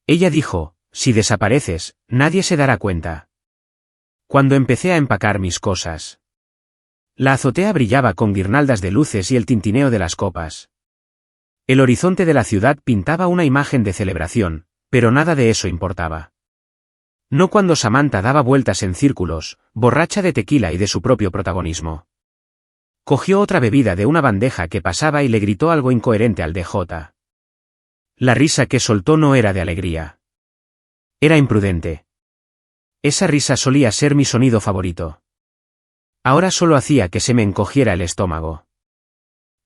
Ella dijo, si desapareces, nadie se dará cuenta. Cuando empecé a empacar mis cosas. La azotea brillaba con guirnaldas de luces y el tintineo de las copas. El horizonte de la ciudad pintaba una imagen de celebración, pero nada de eso importaba. No cuando Samantha daba vueltas en círculos, borracha de tequila y de su propio protagonismo. Cogió otra bebida de una bandeja que pasaba y le gritó algo incoherente al DJ. La risa que soltó no era de alegría. Era imprudente. Esa risa solía ser mi sonido favorito. Ahora solo hacía que se me encogiera el estómago.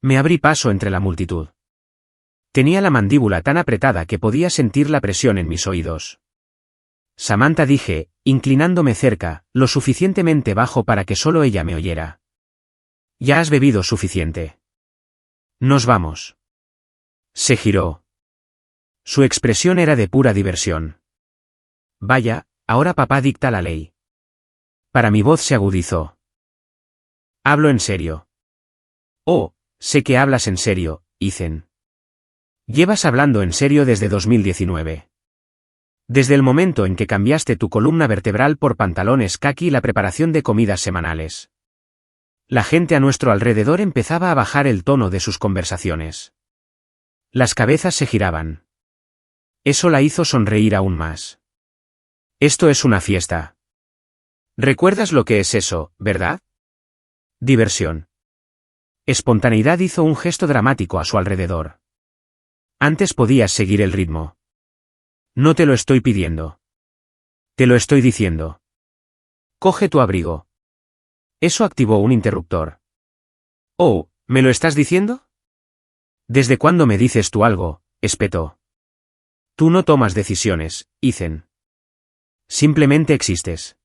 Me abrí paso entre la multitud. Tenía la mandíbula tan apretada que podía sentir la presión en mis oídos. Samantha, dije, inclinándome cerca, lo suficientemente bajo para que solo ella me oyera. Ya has bebido suficiente. Nos vamos. Se giró. Su expresión era de pura diversión. Vaya, ahora papá dicta la ley. Para mi voz se agudizó. Hablo en serio. Oh, sé que hablas en serio, Ethan. Llevas hablando en serio desde 2019. Desde el momento en que cambiaste tu columna vertebral por pantalones caqui y la preparación de comidas semanales. La gente a nuestro alrededor empezaba a bajar el tono de sus conversaciones. Las cabezas se giraban. Eso la hizo sonreír aún más. Esto es una fiesta. ¿Recuerdas lo que es eso, verdad? Diversión. Espontaneidad hizo un gesto dramático a su alrededor. Antes podías seguir el ritmo. No te lo estoy pidiendo. Te lo estoy diciendo. Coge tu abrigo. Eso activó un interruptor. Oh, ¿me lo estás diciendo? ¿Desde cuándo me dices tú algo? Espetó. Tú no tomas decisiones, Ethan. Simplemente existes.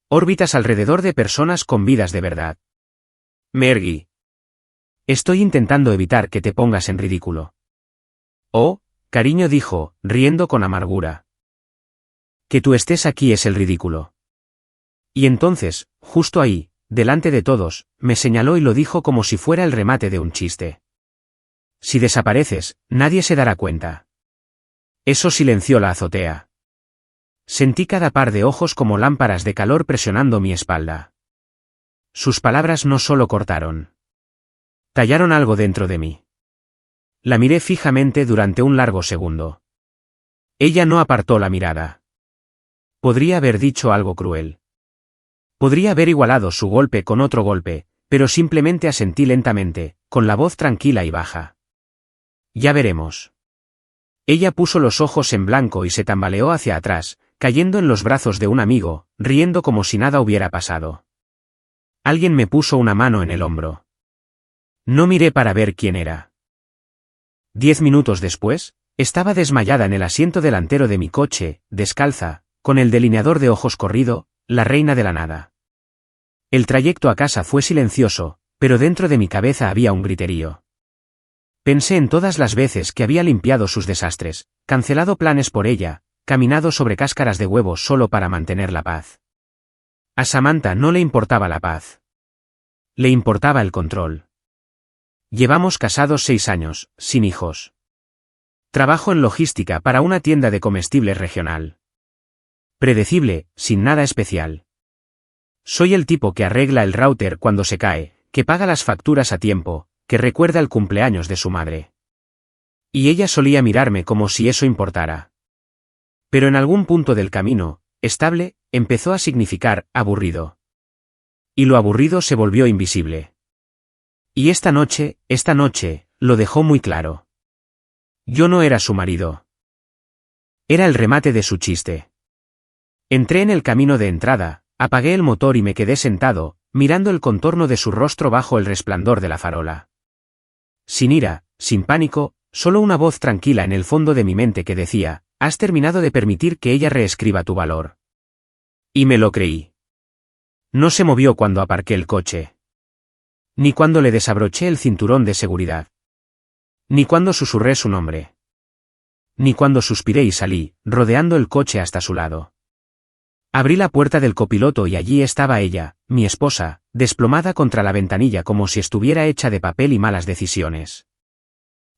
Órbitas alrededor de personas con vidas de verdad. Me erguí. Estoy intentando evitar que te pongas en ridículo. Oh, cariño, dijo, riendo con amargura. Que tú estés aquí es el ridículo. Y entonces, justo ahí, delante de todos, me señaló y lo dijo como si fuera el remate de un chiste. Si desapareces, nadie se dará cuenta. Eso silenció la azotea. Sentí cada par de ojos como lámparas de calor presionando mi espalda. Sus palabras no solo cortaron. Tallaron algo dentro de mí. La miré fijamente durante un largo segundo. Ella no apartó la mirada. Podría haber dicho algo cruel. Podría haber igualado su golpe con otro golpe, pero simplemente asentí lentamente, con la voz tranquila y baja. Ya veremos. Ella puso los ojos en blanco y se tambaleó hacia atrás, cayendo en los brazos de un amigo, riendo como si nada hubiera pasado. Alguien me puso una mano en el hombro. No miré para ver quién era. 10 minutos después, estaba desmayada en el asiento delantero de mi coche, descalza, con el delineador de ojos corrido, la reina de la nada. El trayecto a casa fue silencioso, pero dentro de mi cabeza había un griterío. Pensé en todas las veces que había limpiado sus desastres, cancelado planes por ella, caminado sobre cáscaras de huevos solo para mantener la paz. A Samantha no le importaba la paz. Le importaba el control. Llevamos casados 6 años, sin hijos. Trabajo en logística para una tienda de comestibles regional. Predecible, sin nada especial. Soy el tipo que arregla el router cuando se cae, que paga las facturas a tiempo, que recuerda el cumpleaños de su madre. Y ella solía mirarme como si eso importara. Pero en algún punto del camino, estable, empezó a significar aburrido. Y lo aburrido se volvió invisible. Y esta noche, lo dejó muy claro. Yo no era su marido. Era el remate de su chiste. Entré en el camino de entrada, apagué el motor y me quedé sentado, mirando el contorno de su rostro bajo el resplandor de la farola. Sin ira, sin pánico, solo una voz tranquila en el fondo de mi mente que decía, has terminado de permitir que ella reescriba tu valor. Y me lo creí. No se movió cuando aparqué el coche. Ni cuando le desabroché el cinturón de seguridad. Ni cuando susurré su nombre. Ni cuando suspiré y salí, rodeando el coche hasta su lado. Abrí la puerta del copiloto y allí estaba ella, mi esposa, desplomada contra la ventanilla como si estuviera hecha de papel y malas decisiones.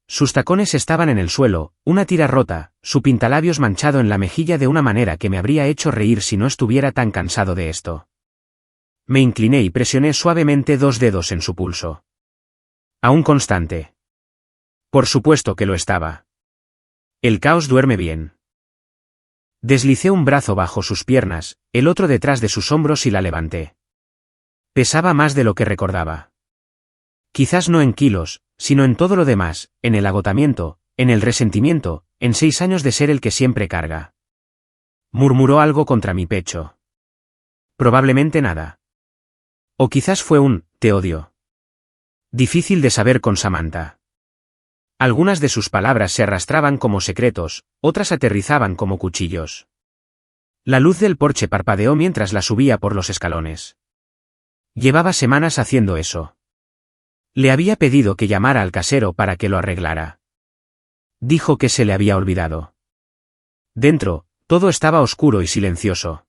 Sus tacones estaban en el suelo, una tira rota, su pintalabios manchado en la mejilla de una manera que me habría hecho reír si no estuviera tan cansado de esto. Me incliné y presioné suavemente 2 dedos en su pulso. Aún constante. Por supuesto que lo estaba. El caos duerme bien. Deslicé un brazo bajo sus piernas, el otro detrás de sus hombros y la levanté. Pesaba más de lo que recordaba. Quizás no en kilos, sino en todo lo demás, en el agotamiento, en el resentimiento, en 6 años de ser el que siempre carga. Murmuró algo contra mi pecho. Probablemente nada. O quizás fue un «te odio». Difícil de saber con Samantha. Algunas de sus palabras se arrastraban como secretos, otras aterrizaban como cuchillos. La luz del porche parpadeó mientras la subía por los escalones. Llevaba semanas haciendo eso. Le había pedido que llamara al casero para que lo arreglara. Dijo que se le había olvidado. Dentro, todo estaba oscuro y silencioso.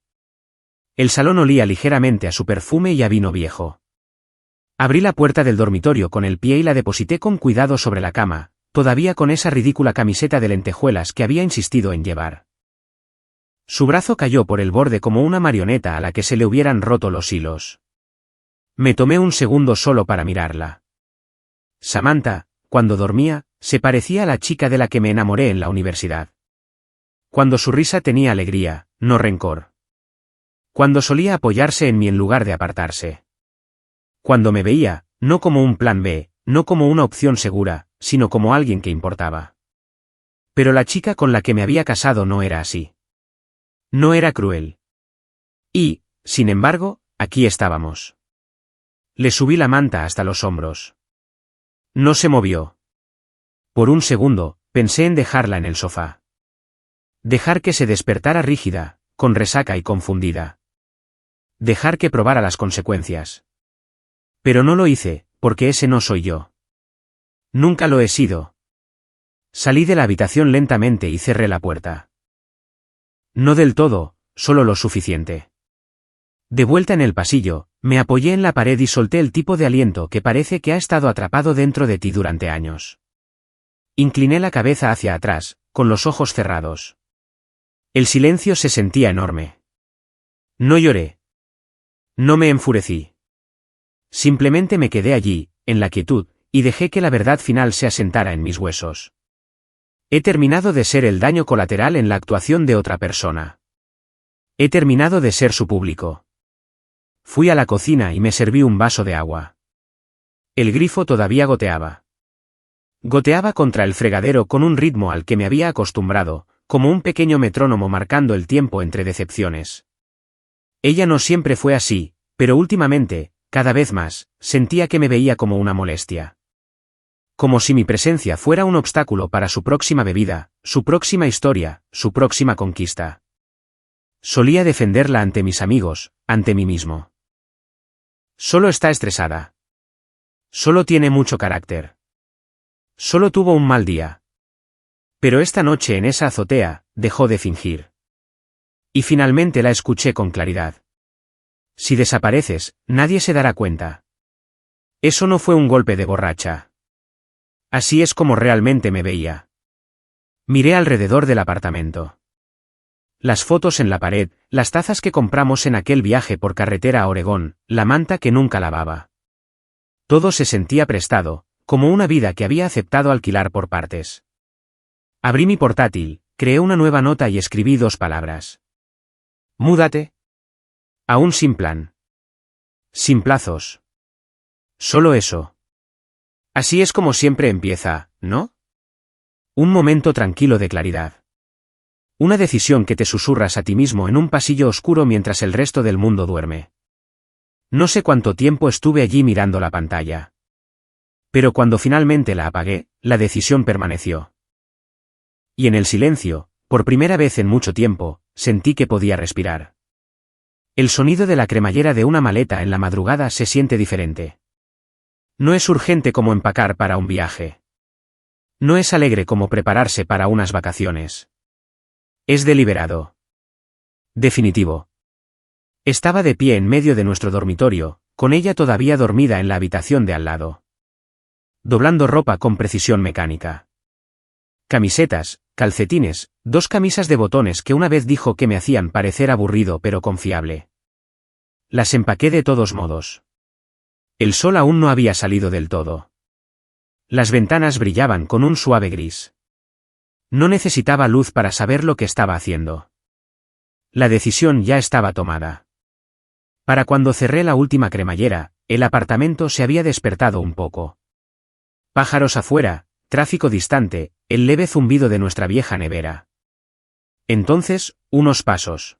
El salón olía ligeramente a su perfume y a vino viejo. Abrí la puerta del dormitorio con el pie y la deposité con cuidado sobre la cama, todavía con esa ridícula camiseta de lentejuelas que había insistido en llevar. Su brazo cayó por el borde como una marioneta a la que se le hubieran roto los hilos. Me tomé un segundo solo para mirarla. Samantha, cuando dormía, se parecía a la chica de la que me enamoré en la universidad. Cuando su risa tenía alegría, no rencor. Cuando solía apoyarse en mí en lugar de apartarse. Cuando me veía, no como un plan B, no como una opción segura, sino como alguien que importaba. Pero la chica con la que me había casado no era así. No era cruel. Y, sin embargo, aquí estábamos. Le subí la manta hasta los hombros. No se movió. Por un segundo, pensé en dejarla en el sofá. Dejar que se despertara rígida, con resaca y confundida. Dejar que probara las consecuencias. Pero no lo hice, porque ese no soy yo. Nunca lo he sido. Salí de la habitación lentamente y cerré la puerta. No del todo, solo lo suficiente. De vuelta en el pasillo, me apoyé en la pared y solté el tipo de aliento que parece que ha estado atrapado dentro de ti durante años. Incliné la cabeza hacia atrás, con los ojos cerrados. El silencio se sentía enorme. No lloré. No me enfurecí. Simplemente me quedé allí, en la quietud, y dejé que la verdad final se asentara en mis huesos. He terminado de ser el daño colateral en la actuación de otra persona. He terminado de ser su público. Fui a la cocina y me serví un vaso de agua. El grifo todavía goteaba. Goteaba contra el fregadero con un ritmo al que me había acostumbrado, como un pequeño metrónomo marcando el tiempo entre decepciones. Ella no siempre fue así, pero últimamente, cada vez más, sentía que me veía como una molestia. Como si mi presencia fuera un obstáculo para su próxima bebida, su próxima historia, su próxima conquista. Solía defenderla ante mis amigos, ante mí mismo. Solo está estresada. Solo tiene mucho carácter. Solo tuvo un mal día. Pero esta noche en esa azotea, dejó de fingir. Y finalmente la escuché con claridad. Si desapareces, nadie se dará cuenta. Eso no fue un golpe de borracha. Así es como realmente me veía. Miré alrededor del apartamento. Las fotos en la pared, las tazas que compramos en aquel viaje por carretera a Oregón, la manta que nunca lavaba. Todo se sentía prestado, como una vida que había aceptado alquilar por partes. Abrí mi portátil, creé una nueva nota y escribí 2 palabras. Múdate. Aún sin plan. Sin plazos. Solo eso. Así es como siempre empieza, ¿no? Un momento tranquilo de claridad. Una decisión que te susurras a ti mismo en un pasillo oscuro mientras el resto del mundo duerme. No sé cuánto tiempo estuve allí mirando la pantalla. Pero cuando finalmente la apagué, la decisión permaneció. Y en el silencio, por primera vez en mucho tiempo, sentí que podía respirar. El sonido de la cremallera de una maleta en la madrugada se siente diferente. No es urgente como empacar para un viaje. No es alegre como prepararse para unas vacaciones. Es deliberado. Definitivo. Estaba de pie en medio de nuestro dormitorio, con ella todavía dormida en la habitación de al lado. Doblando ropa con precisión mecánica. Camisetas, calcetines, 2 camisas de botones que una vez dijo que me hacían parecer aburrido pero confiable. Las empaqué de todos modos. El sol aún no había salido del todo. Las ventanas brillaban con un suave gris. No necesitaba luz para saber lo que estaba haciendo. La decisión ya estaba tomada. Para cuando cerré la última cremallera, el apartamento se había despertado un poco. Pájaros afuera, tráfico distante, el leve zumbido de nuestra vieja nevera. Entonces, unos pasos.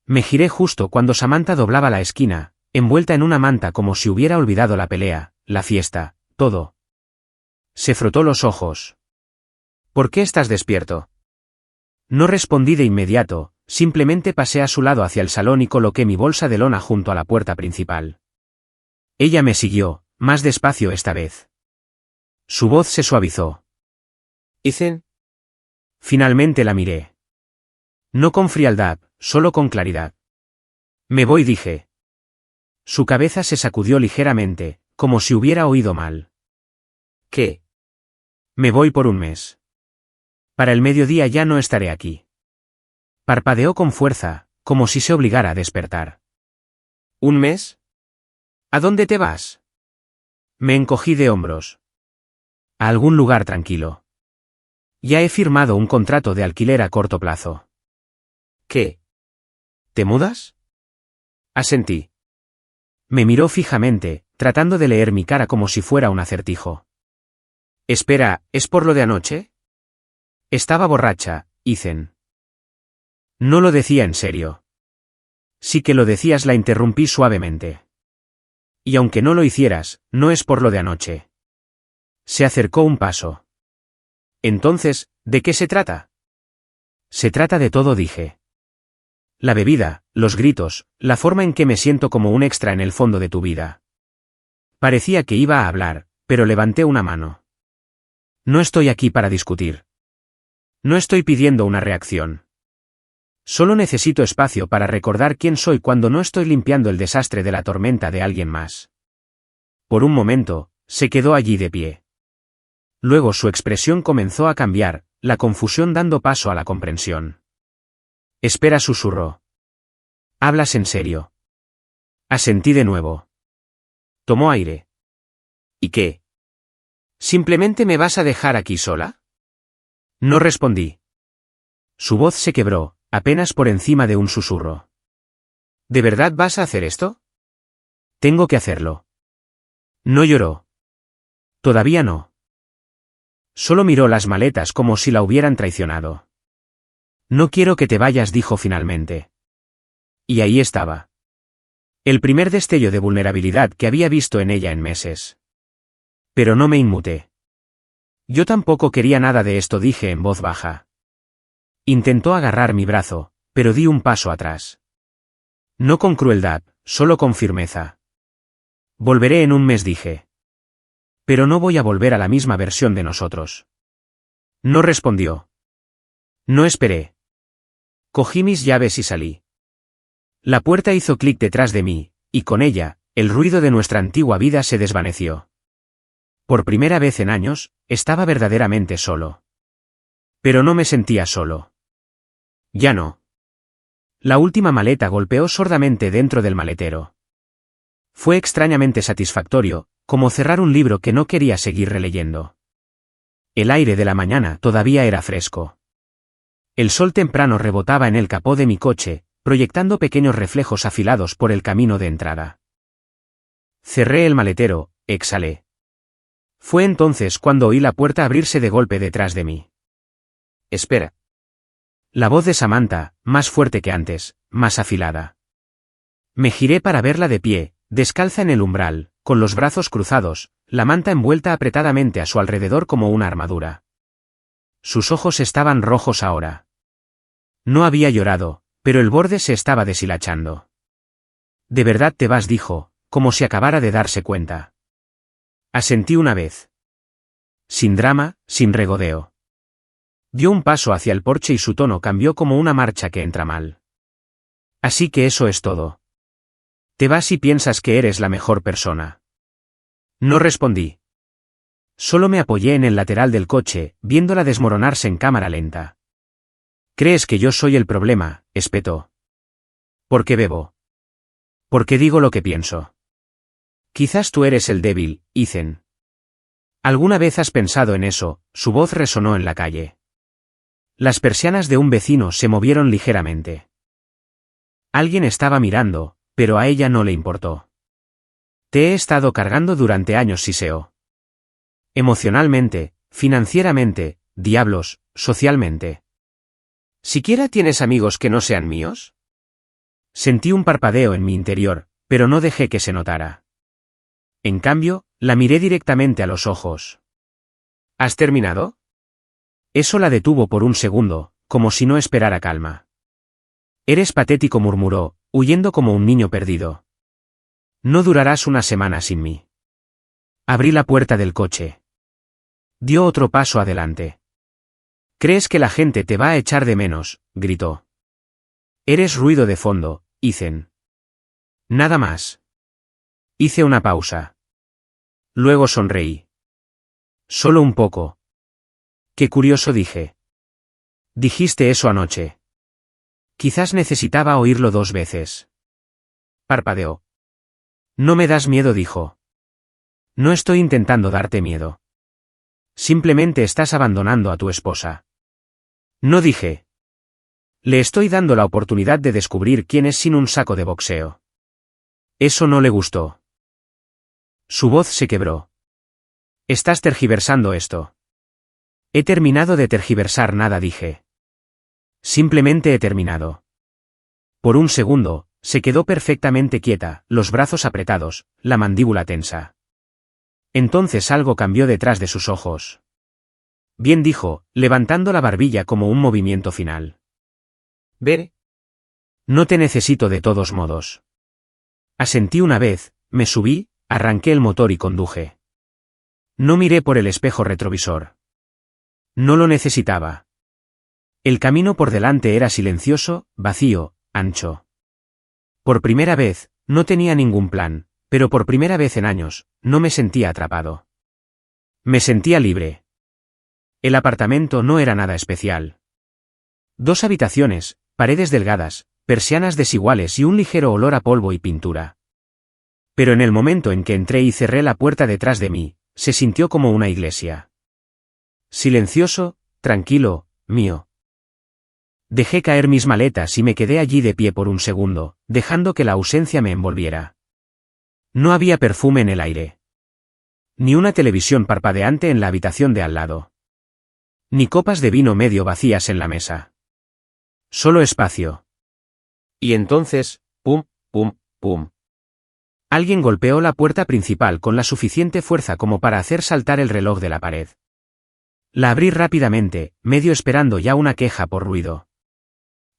Me giré justo cuando Samantha doblaba la esquina, envuelta en una manta como si hubiera olvidado la pelea, la fiesta, todo. Se frotó los ojos. ¿Por qué estás despierto? No respondí de inmediato, simplemente pasé a su lado hacia el salón y coloqué mi bolsa de lona junto a la puerta principal. Ella me siguió, más despacio esta vez. Su voz se suavizó. Ethan. Finalmente la miré. No con frialdad, solo con claridad. Me voy, dije. Su cabeza se sacudió ligeramente, como si hubiera oído mal. ¿Qué? Me voy por un mes. Para el mediodía ya no estaré aquí. Parpadeó con fuerza, como si se obligara a despertar. ¿Un mes? ¿A dónde te vas? Me encogí de hombros. A algún lugar tranquilo. Ya he firmado un contrato de alquiler a corto plazo. ¿Qué? ¿Te mudas? Asentí. Me miró fijamente, tratando de leer mi cara como si fuera un acertijo. Espera, ¿es por lo de anoche? Estaba borracha, Ethan. No lo decía en serio. Sí que lo decías, la interrumpí suavemente. Y aunque no lo hicieras, no es por lo de anoche. Se acercó un paso. Entonces, ¿de qué se trata? Se trata de todo, dije. La bebida, los gritos, la forma en que me siento como un extra en el fondo de tu vida. Parecía que iba a hablar, pero levanté una mano. No estoy aquí para discutir. No estoy pidiendo una reacción. Solo necesito espacio para recordar quién soy cuando no estoy limpiando el desastre de la tormenta de alguien más. Por un momento, se quedó allí de pie. Luego su expresión comenzó a cambiar, la confusión dando paso a la comprensión. Espera, susurró. ¿Hablas en serio? Asentí de nuevo. Tomó aire. ¿Y qué? ¿Simplemente me vas a dejar aquí sola? No respondí. Su voz se quebró, apenas por encima de un susurro. ¿De verdad vas a hacer esto? Tengo que hacerlo. No lloró. Todavía no. Solo miró las maletas como si la hubieran traicionado. No quiero que te vayas, dijo finalmente. Y ahí estaba. El primer destello de vulnerabilidad que había visto en ella en meses. Pero no me inmuté. Yo tampoco quería nada de esto, dije en voz baja. Intentó agarrar mi brazo, pero di un paso atrás. No con crueldad, solo con firmeza. Volveré en un mes, dije. Pero no voy a volver a la misma versión de nosotros. No respondió. No esperé. Cogí mis llaves y salí. La puerta hizo clic detrás de mí, y con ella, el ruido de nuestra antigua vida se desvaneció. Por primera vez en años, estaba verdaderamente solo. Pero no me sentía solo. Ya no. La última maleta golpeó sordamente dentro del maletero. Fue extrañamente satisfactorio, como cerrar un libro que no quería seguir releyendo. El aire de la mañana todavía era fresco. El sol temprano rebotaba en el capó de mi coche, proyectando pequeños reflejos afilados por el camino de entrada. Cerré el maletero, exhalé. Fue entonces cuando oí la puerta abrirse de golpe detrás de mí. Espera. La voz de Samantha, más fuerte que antes, más afilada. Me giré para verla de pie, descalza en el umbral, con los brazos cruzados, la manta envuelta apretadamente a su alrededor como una armadura. Sus ojos estaban rojos ahora. No había llorado, pero el borde se estaba deshilachando. «¿De verdad te vas?», dijo, como si acabara de darse cuenta. Asentí una vez. Sin drama, sin regodeo. Dio un paso hacia el porche y su tono cambió como una marcha que entra mal. «Así que eso es todo. Te vas y piensas que eres la mejor persona». No respondí. Solo me apoyé en el lateral del coche, viéndola desmoronarse en cámara lenta. ¿Crees que yo soy el problema?, espetó. ¿Por qué bebo? ¿Por qué digo lo que pienso? Quizás tú eres el débil, Ethan. ¿Alguna vez has pensado en eso? Su voz resonó en la calle. Las persianas de un vecino se movieron ligeramente. Alguien estaba mirando, pero a ella no le importó. Te he estado cargando durante años, siseó. Emocionalmente, financieramente, diablos, socialmente. ¿Siquiera tienes amigos que no sean míos? Sentí un parpadeo en mi interior, pero no dejé que se notara. En cambio, la miré directamente a los ojos. ¿Has terminado? Eso la detuvo por un segundo, como si no esperara calma. Eres patético, murmuró, huyendo como un niño perdido. No durarás una semana sin mí. Abrí la puerta del coche. Dio otro paso adelante. ¿Crees que la gente te va a echar de menos?, gritó. Eres ruido de fondo, Ethan. Nada más. Hice una pausa. Luego sonreí. Solo un poco. Qué curioso, dije. Dijiste eso anoche. Quizás necesitaba oírlo 2 veces. Parpadeó. No me das miedo, dijo. No estoy intentando darte miedo. Simplemente estás abandonando a tu esposa. No dije. Le estoy dando la oportunidad de descubrir quién es sin un saco de boxeo. Eso no le gustó. Su voz se quebró. Estás tergiversando esto. He terminado de tergiversar nada, dije. Simplemente he terminado. Por un segundo, se quedó perfectamente quieta, los brazos apretados, la mandíbula tensa. Entonces algo cambió detrás de sus ojos. Bien, dijo, levantando la barbilla como un movimiento final. Veré. No te necesito de todos modos. Asentí una vez, me subí, arranqué el motor y conduje. No miré por el espejo retrovisor. No lo necesitaba. El camino por delante era silencioso, vacío, ancho. Por primera vez, no tenía ningún plan, pero por primera vez en años, no me sentía atrapado. Me sentía libre. El apartamento no era nada especial. 2 habitaciones, paredes delgadas, persianas desiguales y un ligero olor a polvo y pintura. Pero en el momento en que entré y cerré la puerta detrás de mí, se sintió como una iglesia. Silencioso, tranquilo, mío. Dejé caer mis maletas y me quedé allí de pie por un segundo, dejando que la ausencia me envolviera. No había perfume en el aire. Ni una televisión parpadeante en la habitación de al lado. Ni copas de vino medio vacías en la mesa. Solo espacio. Y entonces, pum, pum, pum. Alguien golpeó la puerta principal con la suficiente fuerza como para hacer saltar el reloj de la pared. La abrí rápidamente, medio esperando ya una queja por ruido.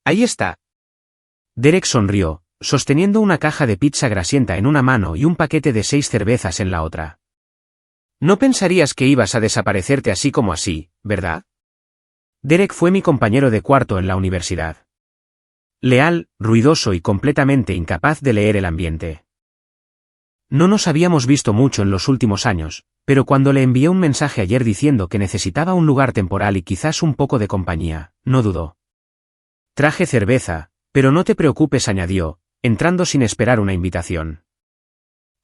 Ahí está. Derek sonrió, sosteniendo una caja de pizza grasienta en una mano y un paquete de 6 cervezas en la otra. No pensarías que ibas a desaparecerte así como así, ¿verdad? Derek fue mi compañero de cuarto en la universidad. Leal, ruidoso y completamente incapaz de leer el ambiente. No nos habíamos visto mucho en los últimos años, pero cuando le envié un mensaje ayer diciendo que necesitaba un lugar temporal y quizás un poco de compañía, no dudó. Traje cerveza, pero no te preocupes, añadió, entrando sin esperar una invitación.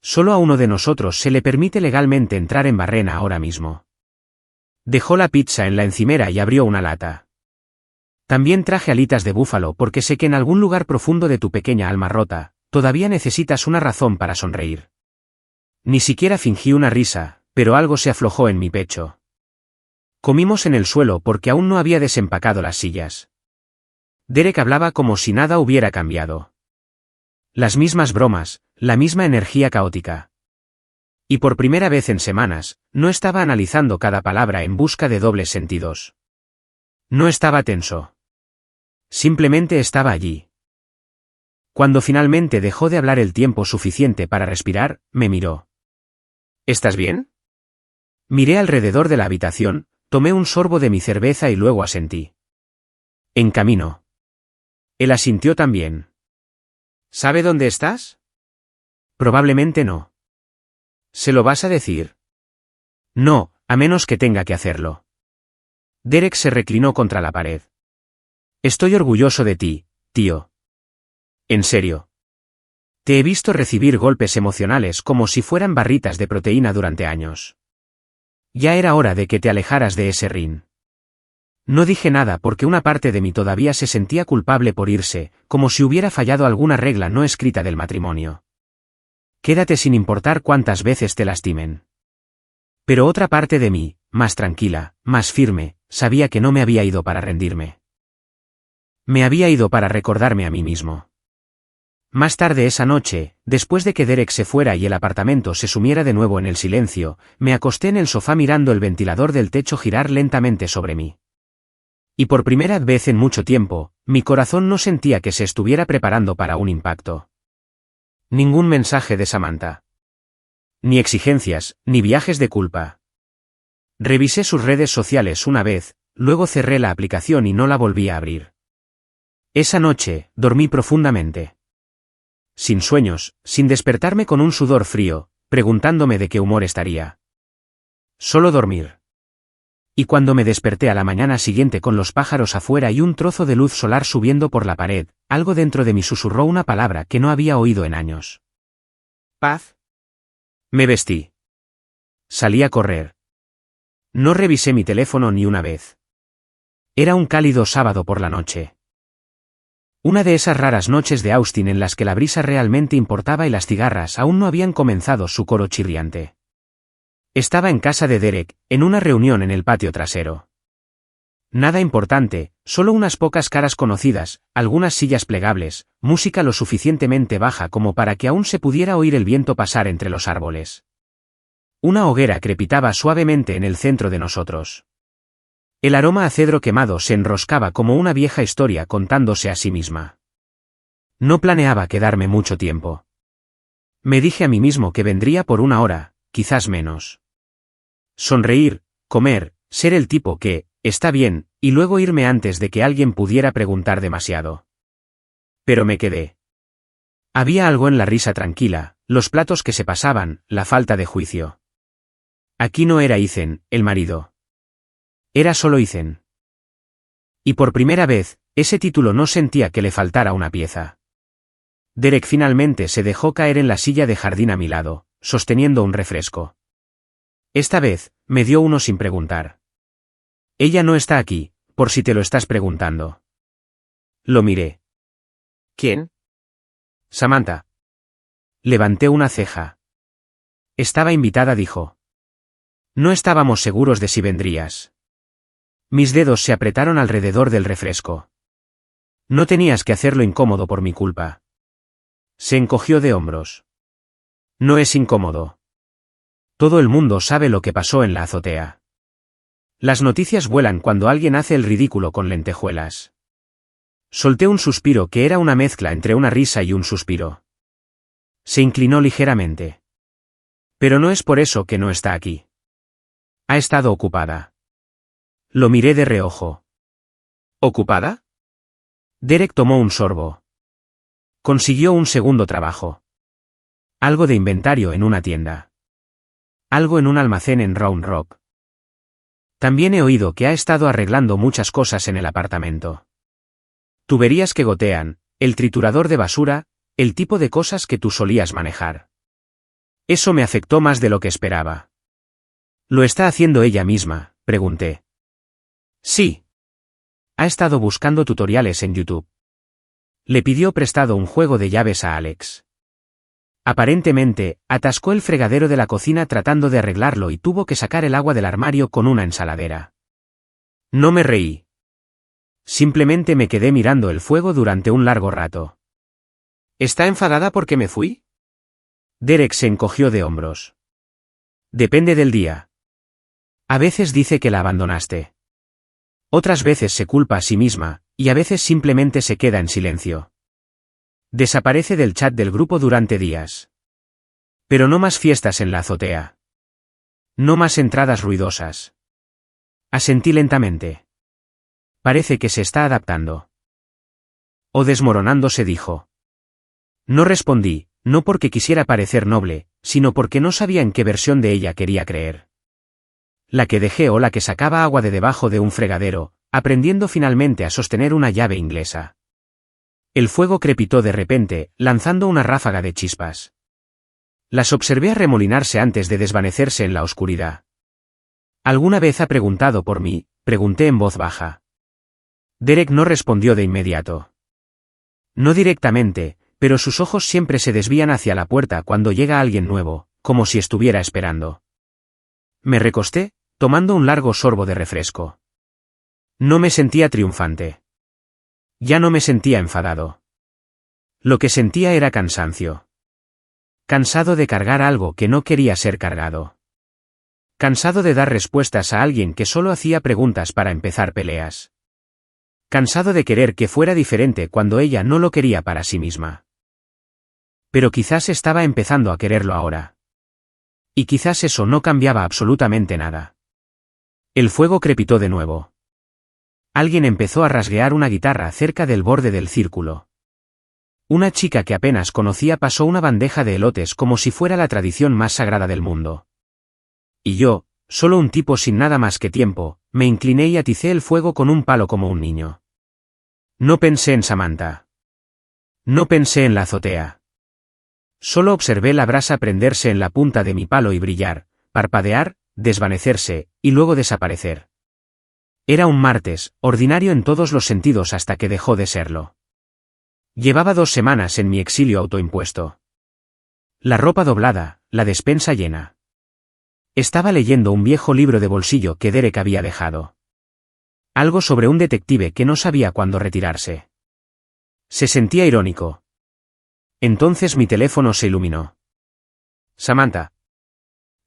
Solo a uno de nosotros se le permite legalmente entrar en Barrena ahora mismo. Dejó la pizza en la encimera y abrió una lata. También traje alitas de búfalo porque sé que en algún lugar profundo de tu pequeña alma rota, todavía necesitas una razón para sonreír. Ni siquiera fingí una risa, pero algo se aflojó en mi pecho. Comimos en el suelo porque aún no había desempacado las sillas. Derek hablaba como si nada hubiera cambiado. Las mismas bromas, la misma energía caótica. Y por primera vez en semanas, no estaba analizando cada palabra en busca de dobles sentidos. No estaba tenso. Simplemente estaba allí. Cuando finalmente dejó de hablar el tiempo suficiente para respirar, me miró. ¿Estás bien? Miré alrededor de la habitación, tomé un sorbo de mi cerveza y luego asentí. En camino. Él asintió también. ¿Sabe dónde estás? Probablemente no. ¿Se lo vas a decir? No, A menos que tenga que hacerlo. Derek se reclinó contra la pared. Estoy orgulloso de ti, tío. En serio. Te he visto recibir golpes emocionales como si fueran barritas de proteína durante años. Ya era hora de que te alejaras de ese ring. No dije nada porque una parte de mí todavía se sentía culpable por irse, como si hubiera fallado alguna regla no escrita del matrimonio. Quédate sin importar cuántas veces te lastimen. Pero otra parte de mí, más tranquila, más firme, sabía que no me había ido para rendirme. Me había ido para recordarme a mí mismo. Más tarde esa noche, después de que Derek se fuera y el apartamento se sumiera de nuevo en el silencio, me acosté en el sofá mirando el ventilador del techo girar lentamente sobre mí. Y por primera vez en mucho tiempo, mi corazón no sentía que se estuviera preparando para un impacto. Ningún mensaje de Samantha. Ni exigencias, ni viajes de culpa. Revisé sus redes sociales una vez, luego cerré la aplicación y no la volví a abrir. Esa noche, dormí profundamente. Sin sueños, sin despertarme con un sudor frío, preguntándome de qué humor estaría. Solo dormir. Y cuando me desperté a la mañana siguiente con los pájaros afuera y un trozo de luz solar subiendo por la pared, algo dentro de mí susurró una palabra que no había oído en años. Paz. Me vestí. Salí a correr. No revisé mi teléfono ni una vez. Era un cálido sábado por la noche. Una de esas raras noches de Austin en las que la brisa realmente importaba y las cigarras aún no habían comenzado su coro chirriante. Estaba en casa de Derek, en una reunión en el patio trasero. Nada importante, solo unas pocas caras conocidas, algunas sillas plegables, música lo suficientemente baja como para que aún se pudiera oír el viento pasar entre los árboles. Una hoguera crepitaba suavemente en el centro de nosotros. El aroma a cedro quemado se enroscaba como una vieja historia contándose a sí misma. No planeaba quedarme mucho tiempo. Me dije a mí mismo que vendría por una hora, quizás menos. Sonreír, comer, ser el tipo que, está bien, y luego irme antes de que alguien pudiera preguntar demasiado. Pero me quedé. Había algo en la risa tranquila, los platos que se pasaban, la falta de juicio. Aquí no era Ethan, el marido. Era solo Ethan. Y por primera vez, ese título no sentía que le faltara una pieza. Derek finalmente se dejó caer en la silla de jardín a mi lado, sosteniendo un refresco. Esta vez, me dio uno sin preguntar. Ella no está aquí, por si te lo estás preguntando. Lo miré. ¿Quién? Samantha. Levanté una ceja. Estaba invitada, dijo. No estábamos seguros de si vendrías. Mis dedos se apretaron alrededor del refresco. No tenías que hacerlo incómodo por mi culpa. Se encogió de hombros. No es incómodo. Todo el mundo sabe lo que pasó en la azotea. Las noticias vuelan cuando alguien hace el ridículo con lentejuelas. Solté un suspiro que era una mezcla entre una risa y un suspiro. Se inclinó ligeramente. Pero no es por eso que no está aquí. Ha estado ocupada. Lo miré de reojo. ¿Ocupada? Derek tomó un sorbo. Consiguió un segundo trabajo. Algo de inventario en una tienda. Algo en un almacén en Round Rock. También he oído que ha estado arreglando muchas cosas en el apartamento. Tuberías que gotean, el triturador de basura, el tipo de cosas que tú solías manejar. Eso me afectó más de lo que esperaba. ¿Lo está haciendo ella misma?, pregunté. Sí. Ha estado buscando tutoriales en YouTube. Le pidió prestado un juego de llaves a Alex. Aparentemente, atascó el fregadero de la cocina tratando de arreglarlo y tuvo que sacar el agua del armario con una ensaladera. No me reí. Simplemente me quedé mirando el fuego durante un largo rato. ¿Está enfadada porque me fui? Derek se encogió de hombros. Depende del día. A veces dice que la abandonaste. Otras veces se culpa a sí misma, y a veces simplemente se queda en silencio. Desaparece del chat del grupo durante días. Pero no más fiestas en la azotea. No más entradas ruidosas. Asentí lentamente. Parece que se está adaptando. O desmoronándose, dijo. No respondí, no porque quisiera parecer noble, sino porque no sabía en qué versión de ella quería creer. La que dejé o la que sacaba agua de debajo de un fregadero, aprendiendo finalmente a sostener una llave inglesa. El fuego crepitó de repente, lanzando una ráfaga de chispas. Las observé arremolinarse antes de desvanecerse en la oscuridad. ¿Alguna vez ha preguntado por mí?, pregunté en voz baja. Derek no respondió de inmediato. No directamente, pero sus ojos siempre se desvían hacia la puerta cuando llega alguien nuevo, como si estuviera esperando. Me recosté, tomando un largo sorbo de refresco. No me sentía triunfante. Ya no me sentía enfadado. Lo que sentía era cansancio. Cansado de cargar algo que no quería ser cargado. Cansado de dar respuestas a alguien que solo hacía preguntas para empezar peleas. Cansado de querer que fuera diferente cuando ella no lo quería para sí misma. Pero quizás estaba empezando a quererlo ahora. Y quizás eso no cambiaba absolutamente nada. El fuego crepitó de nuevo. Alguien empezó a rasguear una guitarra cerca del borde del círculo. Una chica que apenas conocía pasó una bandeja de elotes como si fuera la tradición más sagrada del mundo. Y yo, solo un tipo sin nada más que tiempo, me incliné y aticé el fuego con un palo como un niño. No pensé en Samantha. No pensé en la azotea. Solo observé la brasa prenderse en la punta de mi palo y brillar, parpadear, desvanecerse, y luego desaparecer. Era un martes, ordinario en todos los sentidos hasta que dejó de serlo. Llevaba 2 semanas en mi exilio autoimpuesto. La ropa doblada, la despensa llena. Estaba leyendo un viejo libro de bolsillo que Derek había dejado. Algo sobre un detective que no sabía cuándo retirarse. Se sentía irónico. Entonces mi teléfono se iluminó. Samantha.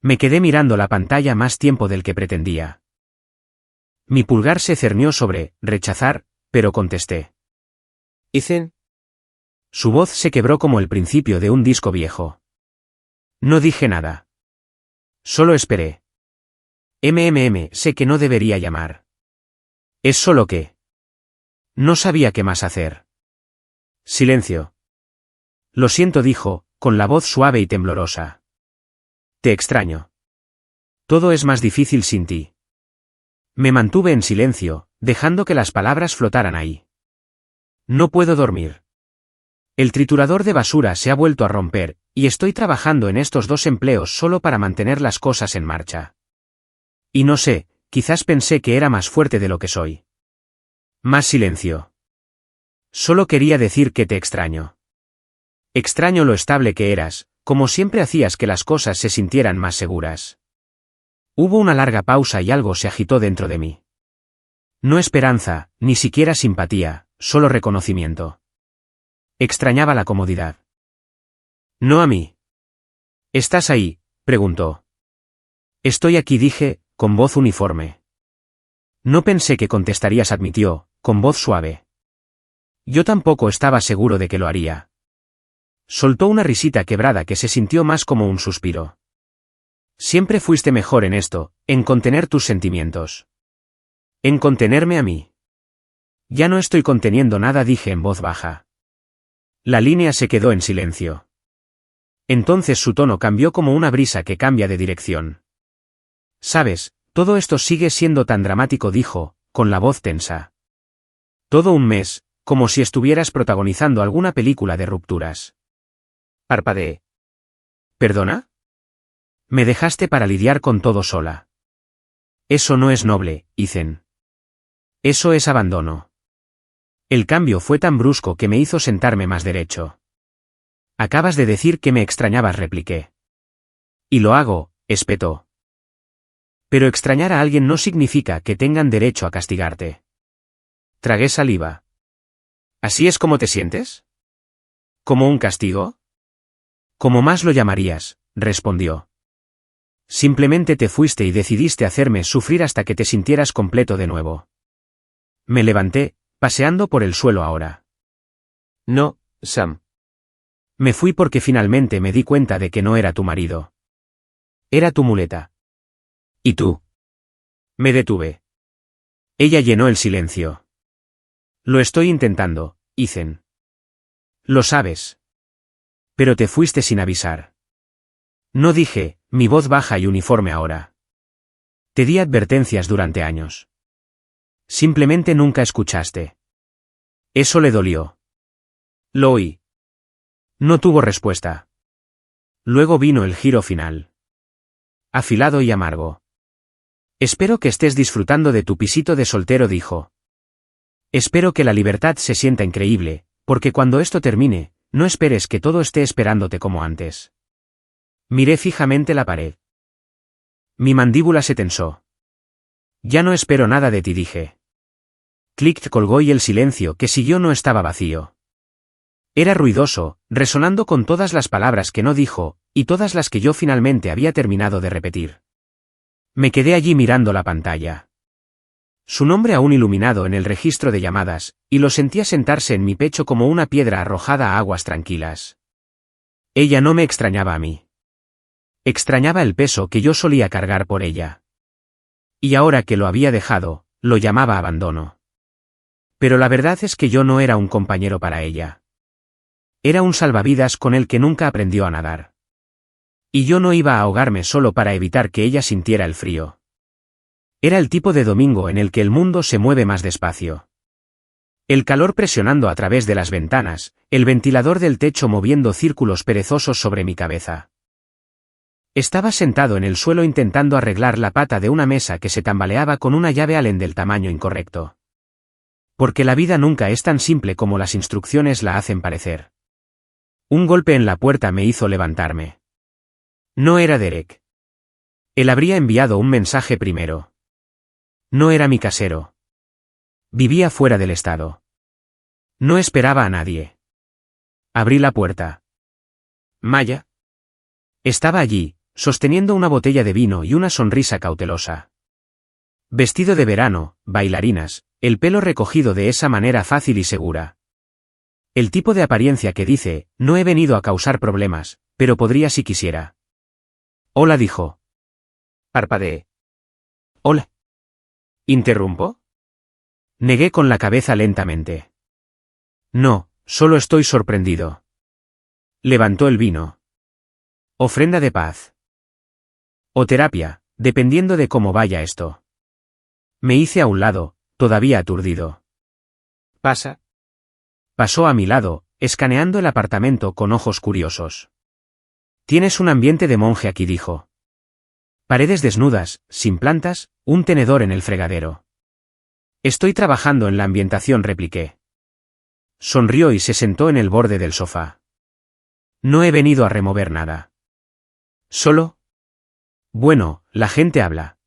Me quedé mirando la pantalla más tiempo del que pretendía. Mi pulgar se cernió sobre rechazar, pero contesté. Ethan. Su voz se quebró como el principio de un disco viejo. No dije nada. Solo esperé. Sé que no debería llamar. Es solo que... No sabía qué más hacer. Silencio. Lo siento, dijo, con la voz suave y temblorosa. Te extraño. Todo es más difícil sin ti. Me mantuve en silencio, dejando que las palabras flotaran ahí. No puedo dormir. El triturador de basura se ha vuelto a romper, y estoy trabajando en estos 2 empleos solo para mantener las cosas en marcha. Y no sé, quizás pensé que era más fuerte de lo que soy. Más silencio. Solo quería decir que te extraño. Extraño lo estable que eras, como siempre hacías que las cosas se sintieran más seguras. Hubo una larga pausa y algo se agitó dentro de mí. No esperanza, ni siquiera simpatía, solo reconocimiento. Extrañaba la comodidad. No a mí. ¿Estás ahí?, preguntó. Estoy aquí, dije, con voz uniforme. No pensé que contestarías, admitió, con voz suave. Yo tampoco estaba seguro de que lo haría. Soltó una risita quebrada que se sintió más como un suspiro. Siempre fuiste mejor en esto, en contener tus sentimientos. En contenerme a mí. Ya no estoy conteniendo nada, dije en voz baja. La línea se quedó en silencio. Entonces su tono cambió como una brisa que cambia de dirección. Sabes, todo esto sigue siendo tan dramático, dijo, con la voz tensa. Todo un mes, como si estuvieras protagonizando alguna película de rupturas. Parpadeé. ¿Perdona? Me dejaste para lidiar con todo sola. Eso no es noble, Ethan. Eso es abandono. El cambio fue tan brusco que me hizo sentarme más derecho. Acabas de decir que me extrañabas, repliqué. Y lo hago, espetó. Pero extrañar a alguien no significa que tengan derecho a castigarte. Tragué saliva. ¿Así es como te sientes? ¿Como un castigo? Como más lo llamarías, respondió. Simplemente te fuiste y decidiste hacerme sufrir hasta que te sintieras completo de nuevo. Me levanté, paseando por el suelo ahora. No, Sam. Me fui porque finalmente me di cuenta de que no era tu marido. Era tu muleta. ¿Y tú? Me detuve. Ella llenó el silencio. Lo estoy intentando, Ethan. Lo sabes. Pero te fuiste sin avisar. No, dije, mi voz baja y uniforme ahora. Te di advertencias durante años. Simplemente nunca escuchaste. Eso le dolió. Lo oí. No tuvo respuesta. Luego vino el giro final. Afilado y amargo. Espero que estés disfrutando de tu pisito de soltero, dijo. Espero que la libertad se sienta increíble, porque cuando esto termine, no esperes que todo esté esperándote como antes. Miré fijamente la pared. Mi mandíbula se tensó. Ya no espero nada de ti, dije. Click colgó y el silencio que siguió no estaba vacío. Era ruidoso, resonando con todas las palabras que no dijo, y todas las que yo finalmente había terminado de repetir. Me quedé allí mirando la pantalla. Su nombre aún iluminado en el registro de llamadas, y lo sentía sentarse en mi pecho como una piedra arrojada a aguas tranquilas. Ella no me extrañaba a mí. Extrañaba el peso que yo solía cargar por ella. Y ahora que lo había dejado, lo llamaba abandono. Pero la verdad es que yo no era un compañero para ella. Era un salvavidas con el que nunca aprendió a nadar. Y yo no iba a ahogarme solo para evitar que ella sintiera el frío. Era el tipo de domingo en el que el mundo se mueve más despacio. El calor presionando a través de las ventanas, el ventilador del techo moviendo círculos perezosos sobre mi cabeza. Estaba sentado en el suelo intentando arreglar la pata de una mesa que se tambaleaba con una llave Allen del tamaño incorrecto. Porque la vida nunca es tan simple como las instrucciones la hacen parecer. Un golpe en la puerta me hizo levantarme. No era Derek. Él habría enviado un mensaje primero. No era mi casero. Vivía fuera del estado. No esperaba a nadie. Abrí la puerta. Maya. Estaba allí, sosteniendo una botella de vino y una sonrisa cautelosa. Vestido de verano, bailarinas, el pelo recogido de esa manera fácil y segura. El tipo de apariencia que dice, no he venido a causar problemas, pero podría si quisiera. Hola, dijo. Parpadeé. Hola. ¿Interrumpo? Negué con la cabeza lentamente. No, solo estoy sorprendido. Levantó el vino. Ofrenda de paz. O terapia, dependiendo de cómo vaya esto. Me hice a un lado, todavía aturdido. ¿Pasa? Pasó a mi lado, escaneando el apartamento con ojos curiosos. Tienes un ambiente de monje aquí, dijo. Paredes desnudas, sin plantas, un tenedor en el fregadero. Estoy trabajando en la ambientación, repliqué. Sonrió y se sentó en el borde del sofá. No he venido a remover nada. ¿Solo? Bueno, la gente habla.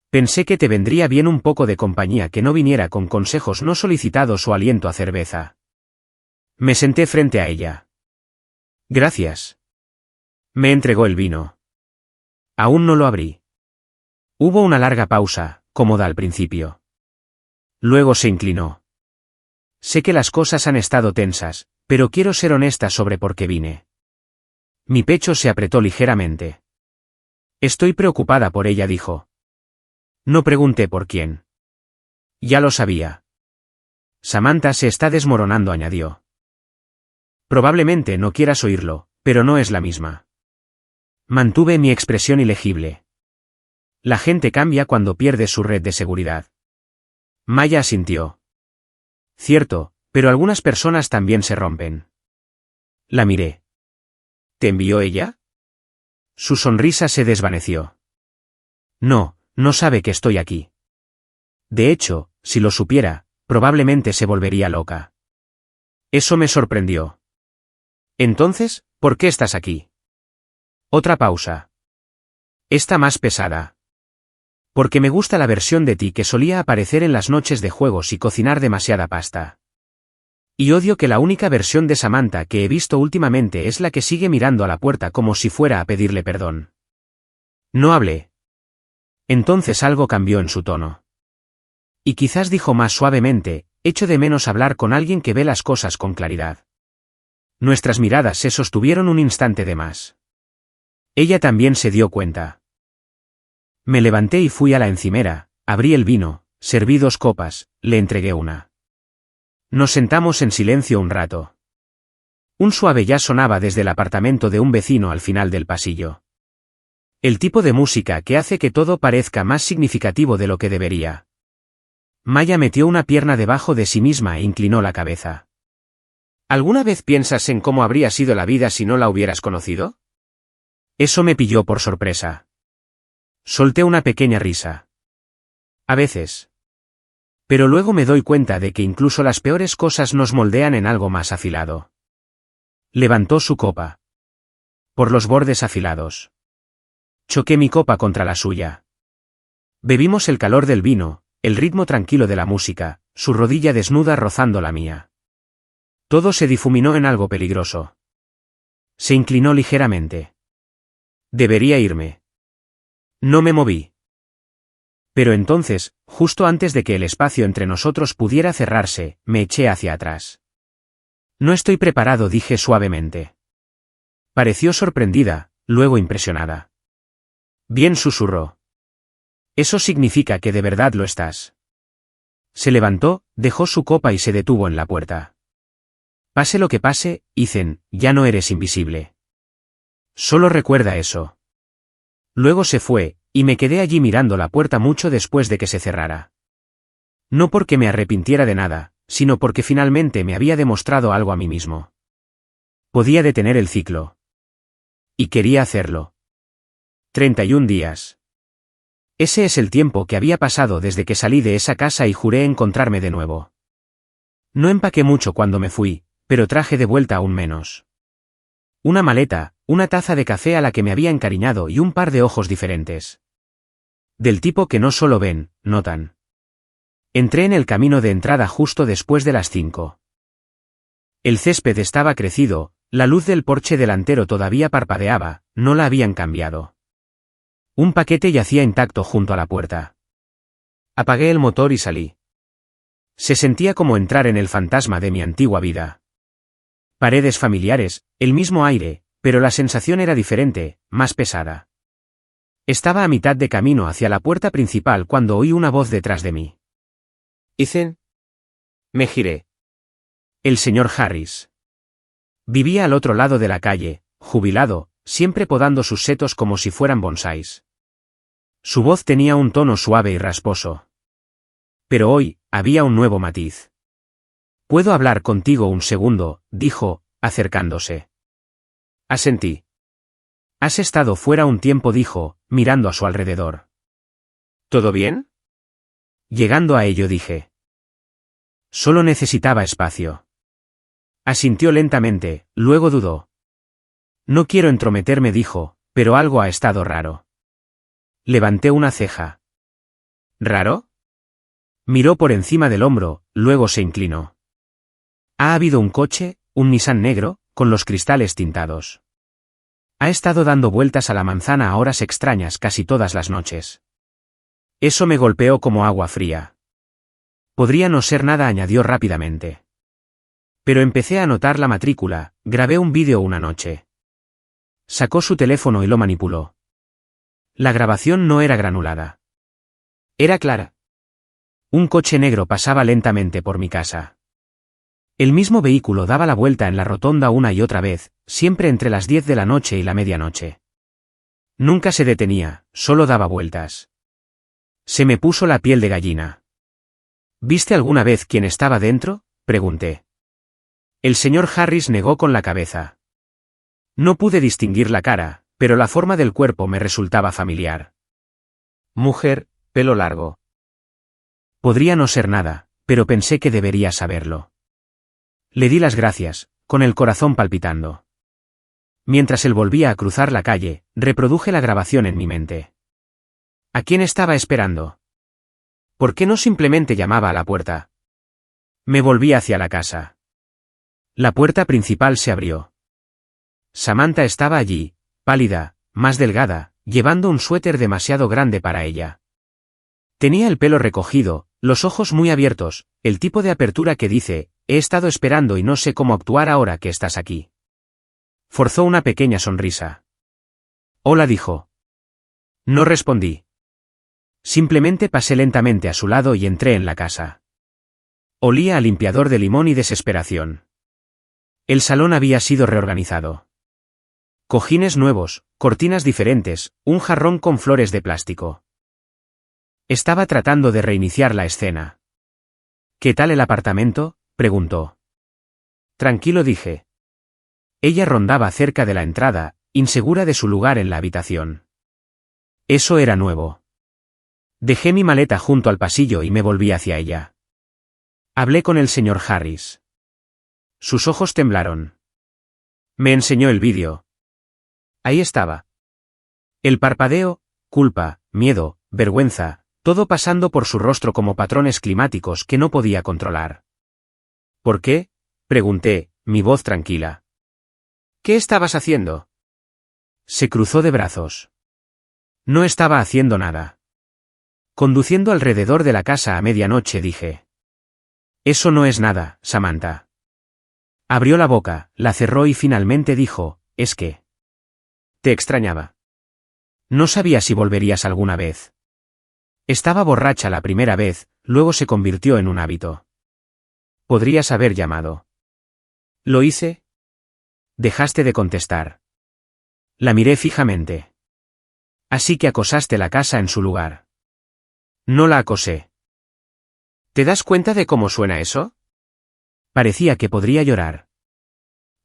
Pensé que te vendría bien un poco de compañía que no viniera con consejos no solicitados o aliento a cerveza. Me senté frente a ella. Gracias. Me entregó el vino. Aún no lo abrí. Hubo una larga pausa, cómoda al principio. Luego se inclinó. Sé que las cosas han estado tensas, pero quiero ser honesta sobre por qué vine. Mi pecho se apretó ligeramente. Estoy preocupada por ella, dijo. No pregunté por quién. Ya lo sabía. Samantha se está desmoronando, añadió. Probablemente no quieras oírlo, pero no es la misma. Mantuve mi expresión ilegible. La gente cambia cuando pierde su red de seguridad. Maya asintió. Cierto, pero algunas personas también se rompen. La miré. ¿Te envió ella? Su sonrisa se desvaneció. No, no sabe que estoy aquí. De hecho, si lo supiera, probablemente se volvería loca. Eso me sorprendió. Entonces, ¿por qué estás aquí? Otra pausa. Esta más pesada. Porque me gusta la versión de ti que solía aparecer en las noches de juegos y cocinar demasiada pasta. Y odio que la única versión de Samantha que he visto últimamente es la que sigue mirando a la puerta como si fuera a pedirle perdón. No hablé. Entonces algo cambió en su tono. Y quizás dijo más suavemente, echo de menos hablar con alguien que ve las cosas con claridad. Nuestras miradas se sostuvieron un instante de más. Ella también se dio cuenta. Me levanté y fui a la encimera, abrí el vino, serví 2 copas, le entregué una. Nos sentamos en silencio un rato. Un suave jazz sonaba desde el apartamento de un vecino al final del pasillo. El tipo de música que hace que todo parezca más significativo de lo que debería. Maya metió una pierna debajo de sí misma e inclinó la cabeza. ¿Alguna vez piensas en cómo habría sido la vida si no la hubieras conocido? Eso me pilló por sorpresa. Solté una pequeña risa. A veces. Pero luego me doy cuenta de que incluso las peores cosas nos moldean en algo más afilado. Levantó su copa. Por los bordes afilados. Choqué mi copa contra la suya. Bebimos el calor del vino, el ritmo tranquilo de la música, su rodilla desnuda rozando la mía. Todo se difuminó en algo peligroso. Se inclinó ligeramente. Debería irme. No me moví. Pero entonces, justo antes de que el espacio entre nosotros pudiera cerrarse, me eché hacia atrás. No estoy preparado, dije suavemente. Pareció sorprendida, luego impresionada. Bien, susurró. Eso significa que de verdad lo estás. Se levantó, dejó su copa y se detuvo en la puerta. Pase lo que pase, Ethan, ya no eres invisible. Solo recuerda eso. Luego se fue, y me quedé allí mirando la puerta mucho después de que se cerrara. No porque me arrepintiera de nada, sino porque finalmente me había demostrado algo a mí mismo. Podía detener el ciclo. Y quería hacerlo. 31 días. Ese es el tiempo que había pasado desde que salí de esa casa y juré encontrarme de nuevo. No empaqué mucho cuando me fui, pero traje de vuelta aún menos. Una maleta, una taza de café a la que me había encariñado y un par de ojos diferentes. Del tipo que no solo ven, notan. Entré en el camino de entrada justo después de las 5. El césped estaba crecido, la luz del porche delantero todavía parpadeaba, no la habían cambiado. Un paquete yacía intacto junto a la puerta. Apagué el motor y salí. Se sentía como entrar en el fantasma de mi antigua vida. Paredes familiares, el mismo aire, pero la sensación era diferente, más pesada. Estaba a mitad de camino hacia la puerta principal cuando oí una voz detrás de mí. Ethan. Me giré. El señor Harris. Vivía al otro lado de la calle, jubilado, siempre podando sus setos como si fueran bonsáis. Su voz tenía un tono suave y rasposo. Pero hoy, había un nuevo matiz. «¿Puedo hablar contigo un segundo?», dijo, acercándose. Asentí. «Has estado fuera un tiempo», dijo, mirando a su alrededor. ¿Todo bien? Llegando a ello dije. Solo necesitaba espacio. Asintió lentamente, luego dudó. «No quiero entrometerme», dijo, «pero algo ha estado raro». Levanté una ceja. ¿Raro? Miró por encima del hombro, luego se inclinó. Ha habido un coche, un Nissan negro, con los cristales tintados. Ha estado dando vueltas a la manzana a horas extrañas casi todas las noches. Eso me golpeó como agua fría. Podría no ser nada, añadió rápidamente. Pero empecé a anotar la matrícula, grabé un vídeo una noche. Sacó su teléfono y lo manipuló. La grabación no era granulada. Era clara. Un coche negro pasaba lentamente por mi casa. El mismo vehículo daba la vuelta en la rotonda una y otra vez, siempre entre las 10 de la noche y la medianoche. Nunca se detenía, solo daba vueltas. Se me puso la piel de gallina. ¿Viste alguna vez quién estaba dentro?, pregunté. El señor Harris negó con la cabeza. No pude distinguir la cara, pero la forma del cuerpo me resultaba familiar. Mujer, pelo largo. Podría no ser nada, pero pensé que debería saberlo. Le di las gracias, con el corazón palpitando. Mientras él volvía a cruzar la calle, reproduje la grabación en mi mente. ¿A quién estaba esperando? ¿Por qué no simplemente llamaba a la puerta? Me volví hacia la casa. La puerta principal se abrió. Samantha estaba allí, pálida, más delgada, llevando un suéter demasiado grande para ella. Tenía el pelo recogido, los ojos muy abiertos, el tipo de apertura que dice, «He estado esperando y no sé cómo actuar ahora que estás aquí». Forzó una pequeña sonrisa. «Hola», dijo. No respondí. Simplemente pasé lentamente a su lado y entré en la casa. Olía a limpiador de limón y desesperación. El salón había sido reorganizado. Cojines nuevos, cortinas diferentes, un jarrón con flores de plástico. Estaba tratando de reiniciar la escena. ¿Qué tal el apartamento?, preguntó. Tranquilo, dije. Ella rondaba cerca de la entrada, insegura de su lugar en la habitación. Eso era nuevo. Dejé mi maleta junto al pasillo y me volví hacia ella. Hablé con el señor Harris. Sus ojos temblaron. Me enseñó el vídeo. Ahí estaba. El parpadeo, culpa, miedo, vergüenza, todo pasando por su rostro como patrones climáticos que no podía controlar. ¿Por qué?, pregunté, mi voz tranquila. ¿Qué estabas haciendo? Se cruzó de brazos. No estaba haciendo nada. Conduciendo alrededor de la casa a medianoche, dije. Eso no es nada, Samantha. Abrió la boca, la cerró y finalmente dijo, es que... Te extrañaba. No sabía si volverías alguna vez. Estaba borracha la primera vez, luego se convirtió en un hábito. Podrías haber llamado. ¿Lo hice? Dejaste de contestar. La miré fijamente. Así que acosaste la casa en su lugar. No la acosé. ¿Te das cuenta de cómo suena eso? Parecía que podría llorar.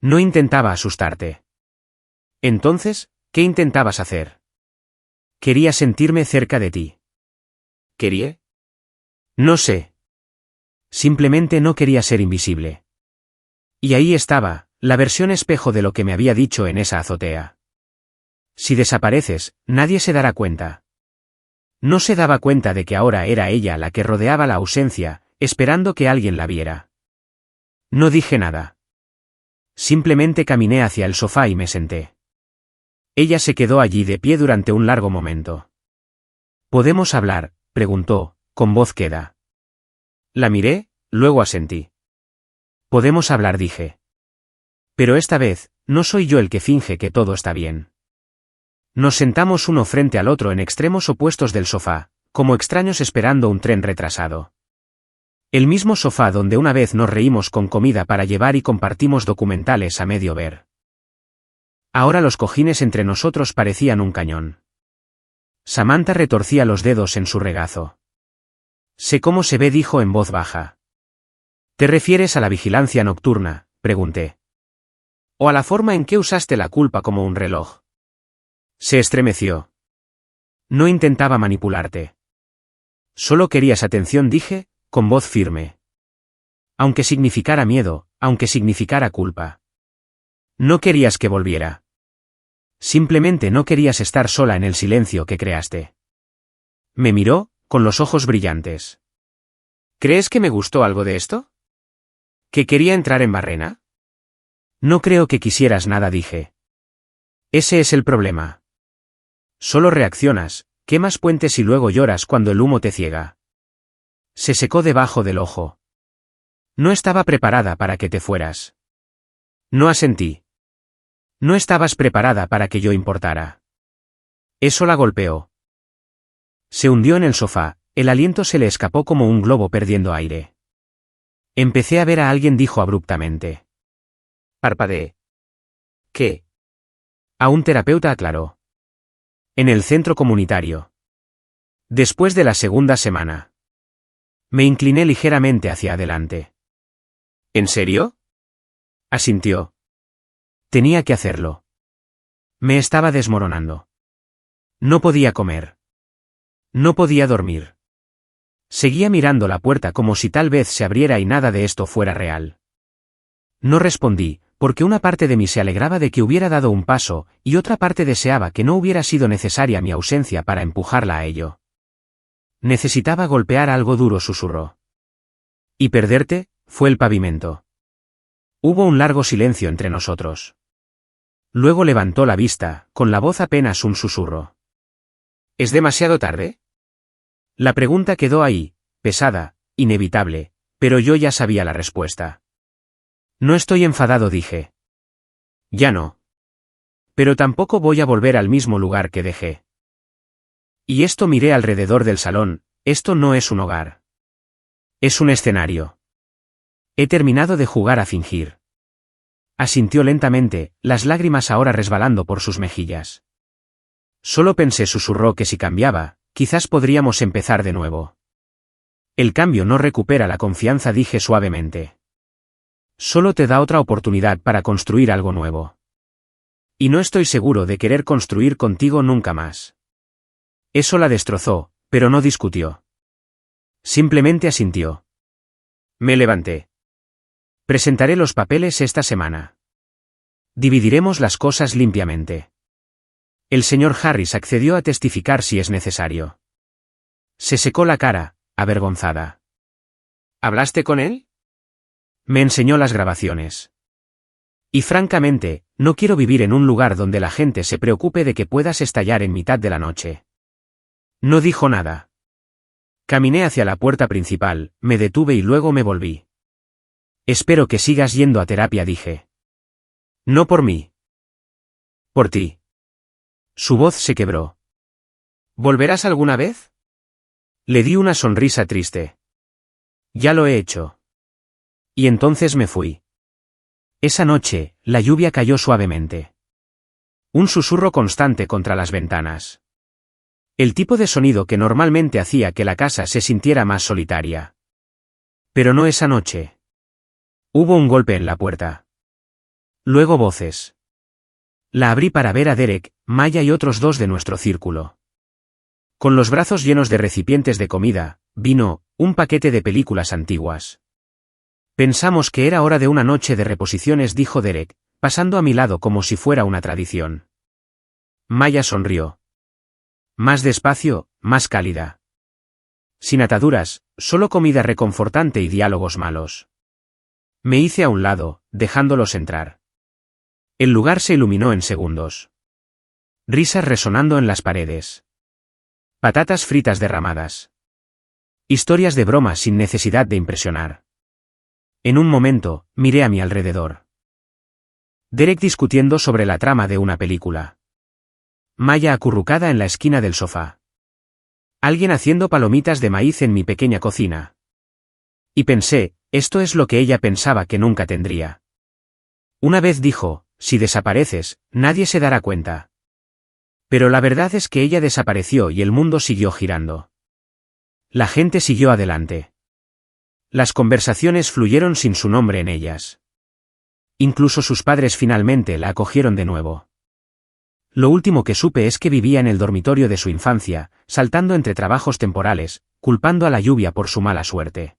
No intentaba asustarte. Entonces, ¿qué intentabas hacer? Quería sentirme cerca de ti. ¿Quería? No sé. Simplemente no quería ser invisible. Y ahí estaba, la versión espejo de lo que me había dicho en esa azotea. Si desapareces, nadie se dará cuenta. No se daba cuenta de que ahora era ella la que rodeaba la ausencia, esperando que alguien la viera. No dije nada. Simplemente caminé hacia el sofá y me senté. Ella se quedó allí de pie durante un largo momento. ¿Podemos hablar?, preguntó, con voz queda. La miré, luego asentí. Podemos hablar, dije. Pero esta vez, no soy yo el que finge que todo está bien. Nos sentamos uno frente al otro en extremos opuestos del sofá, como extraños esperando un tren retrasado. El mismo sofá donde una vez nos reímos con comida para llevar y compartimos documentales a medio ver. Ahora los cojines entre nosotros parecían un cañón. Samantha retorcía los dedos en su regazo. Sé cómo se ve, dijo en voz baja. ¿Te refieres a la vigilancia nocturna?, pregunté. ¿O a la forma en que usaste la culpa como un reloj? Se estremeció. No intentaba manipularte. Solo querías atención, dije, con voz firme. Aunque significara miedo, aunque significara culpa. No querías que volviera. Simplemente no querías estar sola en el silencio que creaste. Me miró, con los ojos brillantes. ¿Crees que me gustó algo de esto? ¿Que quería entrar en barrena? No creo que quisieras nada, dije. Ese es el problema. Solo reaccionas, quemas puentes y luego lloras cuando el humo te ciega. Se secó debajo del ojo. No estaba preparada para que te fueras. No asentí. No estabas preparada para que yo importara. Eso la golpeó. Se hundió en el sofá, el aliento se le escapó como un globo perdiendo aire. Empecé a ver a alguien, dijo abruptamente. Parpadeé. ¿Qué? A un terapeuta, aclaró. En el centro comunitario. Después de la segunda semana. Me incliné ligeramente hacia adelante. ¿En serio? Asintió. Tenía que hacerlo. Me estaba desmoronando. No podía comer. No podía dormir. Seguía mirando la puerta como si tal vez se abriera y nada de esto fuera real. No respondí, porque una parte de mí se alegraba de que hubiera dado un paso, y otra parte deseaba que no hubiera sido necesaria mi ausencia para empujarla a ello. Necesitaba golpear algo duro, susurró. ¿Y perderte? Fue el pavimento. Hubo un largo silencio entre nosotros. Luego levantó la vista, con la voz apenas un susurro. ¿Es demasiado tarde? La pregunta quedó ahí, pesada, inevitable, pero yo ya sabía la respuesta. No estoy enfadado, dije. Ya no. Pero tampoco voy a volver al mismo lugar que dejé. Y esto, miré alrededor del salón, esto no es un hogar. Es un escenario. He terminado de jugar a fingir. Asintió lentamente, las lágrimas ahora resbalando por sus mejillas. Solo pensé, susurró, que si cambiaba, quizás podríamos empezar de nuevo. El cambio no recupera la confianza, dije suavemente. Solo te da otra oportunidad para construir algo nuevo. Y no estoy seguro de querer construir contigo nunca más. Eso la destrozó, pero no discutió. Simplemente asintió. Me levanté. Presentaré los papeles esta semana. Dividiremos las cosas limpiamente. El señor Harris accedió a testificar si es necesario. Se secó la cara, avergonzada. ¿Hablaste con él? Me enseñó las grabaciones. Y francamente, no quiero vivir en un lugar donde la gente se preocupe de que puedas estallar en mitad de la noche. No dijo nada. Caminé hacia la puerta principal, me detuve y luego me volví. Espero que sigas yendo a terapia, dije. No por mí. Por ti. Su voz se quebró. ¿Volverás alguna vez? Le di una sonrisa triste. Ya lo he hecho. Y entonces me fui. Esa noche, la lluvia cayó suavemente. Un susurro constante contra las ventanas. El tipo de sonido que normalmente hacía que la casa se sintiera más solitaria. Pero no esa noche. Hubo un golpe en la puerta. Luego voces. La abrí para ver a Derek, Maya y otros dos de nuestro círculo. Con los brazos llenos de recipientes de comida, vino, un paquete de películas antiguas. Pensamos que era hora de una noche de reposiciones, dijo Derek, pasando a mi lado como si fuera una tradición. Maya sonrió. Más despacio, más cálida. Sin ataduras, solo comida reconfortante y diálogos malos. Me hice a un lado, dejándolos entrar. El lugar se iluminó en segundos. Risas resonando en las paredes. Patatas fritas derramadas. Historias de bromas sin necesidad de impresionar. En un momento, miré a mi alrededor. Derek discutiendo sobre la trama de una película. Maya acurrucada en la esquina del sofá. Alguien haciendo palomitas de maíz en mi pequeña cocina. Y pensé, esto es lo que ella pensaba que nunca tendría. Una vez dijo, si desapareces, nadie se dará cuenta. Pero la verdad es que ella desapareció y el mundo siguió girando. La gente siguió adelante. Las conversaciones fluyeron sin su nombre en ellas. Incluso sus padres finalmente la acogieron de nuevo. Lo último que supe es que vivía en el dormitorio de su infancia, saltando entre trabajos temporales, culpando a la lluvia por su mala suerte.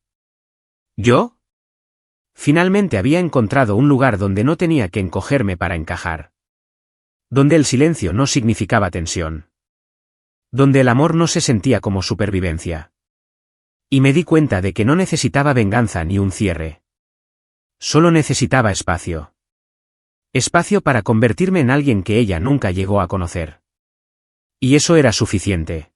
¿Yo? Finalmente había encontrado un lugar donde no tenía que encogerme para encajar. Donde el silencio no significaba tensión. Donde el amor no se sentía como supervivencia. Y me di cuenta de que no necesitaba venganza ni un cierre. Solo necesitaba espacio. Espacio para convertirme en alguien que ella nunca llegó a conocer. Y eso era suficiente.